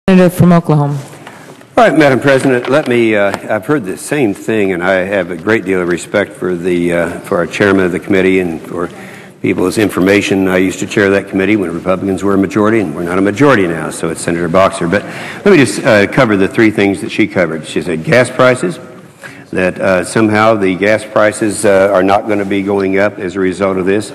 Senator from Oklahoma. All right, Madam President, I've heard the same thing, and I have a great deal of respect for our chairman of the committee and for people's information. I used to chair that committee when Republicans were a majority, and we're not a majority now, so it's Senator Boxer. But let me just cover the three things that she covered. She said gas prices, that somehow the gas prices are not going to be going up as a result of this.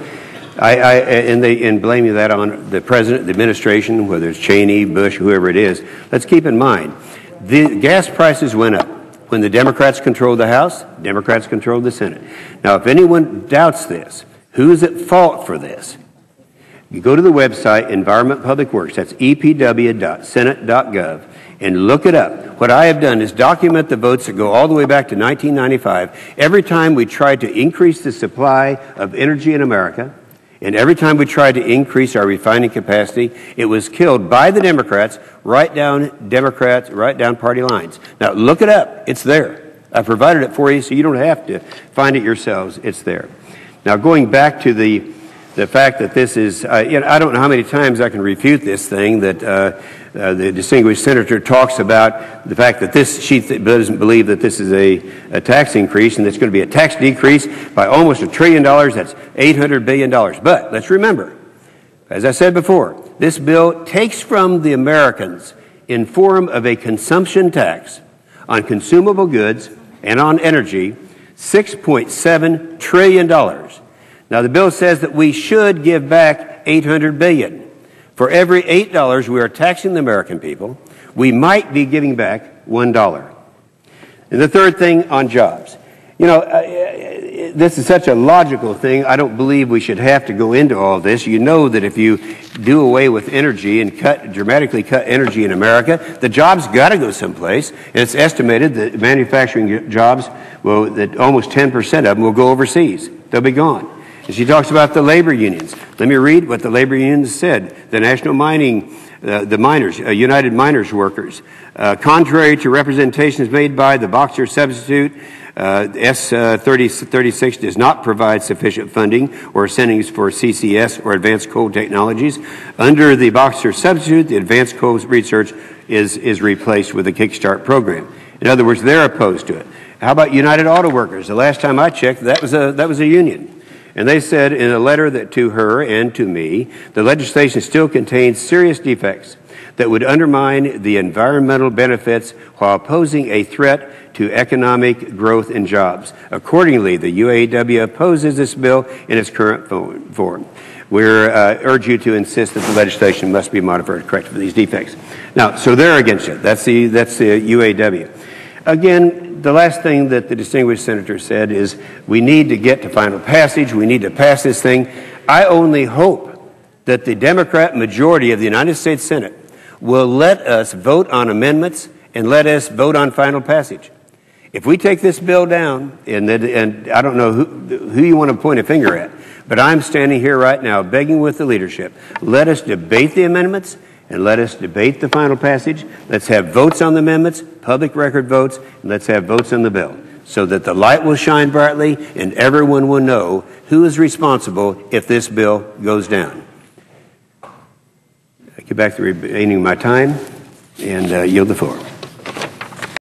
And blaming that on the president, the administration, whether it's Cheney, Bush, whoever it is. Let's keep in mind, the gas prices went up when the Democrats controlled the House, Democrats controlled the Senate. Now, if anyone doubts this, who's at fault for this? You go to the website, Environment Public Works, that's epw.senate.gov, and look it up. What I have done is document the votes that go all the way back to 1995. Every time we tried to increase the supply of energy in America, and every time we tried to increase our refining capacity, it was killed by the Democrats right down party lines. Now, look it up. It's there. I provided it for you so you don't have to find it yourselves. It's there. Now, going back to the fact that this is, I don't know how many times I can refute this thing that the distinguished senator talks about the fact that she doesn't believe that this is a tax increase and it's going to be a tax decrease by almost $1 trillion. That's $800 billion. But let's remember, as I said before, this bill takes from the Americans in form of a consumption tax on consumable goods and on energy $6.7 trillion. Now, the bill says that we should give back $800 billion. For every $8 we are taxing the American people, we might be giving back $1. And the third thing on jobs. This is such a logical thing. I don't believe we should have to go into all this. You know that if you do away with energy and dramatically cut energy in America, the jobs got to go someplace. And it's estimated that manufacturing jobs, that almost 10% of them will go overseas. They'll be gone. And she talks about the labor unions. Let me read what the labor unions said. The National Mining, the miners, United Miners Workers. Contrary to representations made by the Boxer substitute, S-3036 does not provide sufficient funding or incentives for CCS or advanced coal technologies. Under the Boxer substitute, the advanced coal research is replaced with the Kickstart program. In other words, they're opposed to it. How about United Auto Workers? The last time I checked, that was a union. And they said in a letter to her and to me, the legislation still contains serious defects that would undermine the environmental benefits while posing a threat to economic growth and jobs. Accordingly, the UAW opposes this bill in its current form. We urge you to insist that the legislation must be modified to correct for these defects. Now, so they're against it. That's the UAW. Again, the last thing that the distinguished senator said is we need to get to final passage. We need to pass this thing. I only hope that the Democrat majority of the United States Senate will let us vote on amendments and let us vote on final passage. If we take this bill down, and I don't know who you want to point a finger at, but I'm standing here right now begging with the leadership, let us debate the amendments and let us debate the final passage. Let's have votes on the amendments, public record votes, and let's have votes on the bill so that the light will shine brightly and everyone will know who is responsible if this bill goes down. I get back to the remaining of my time and yield the floor.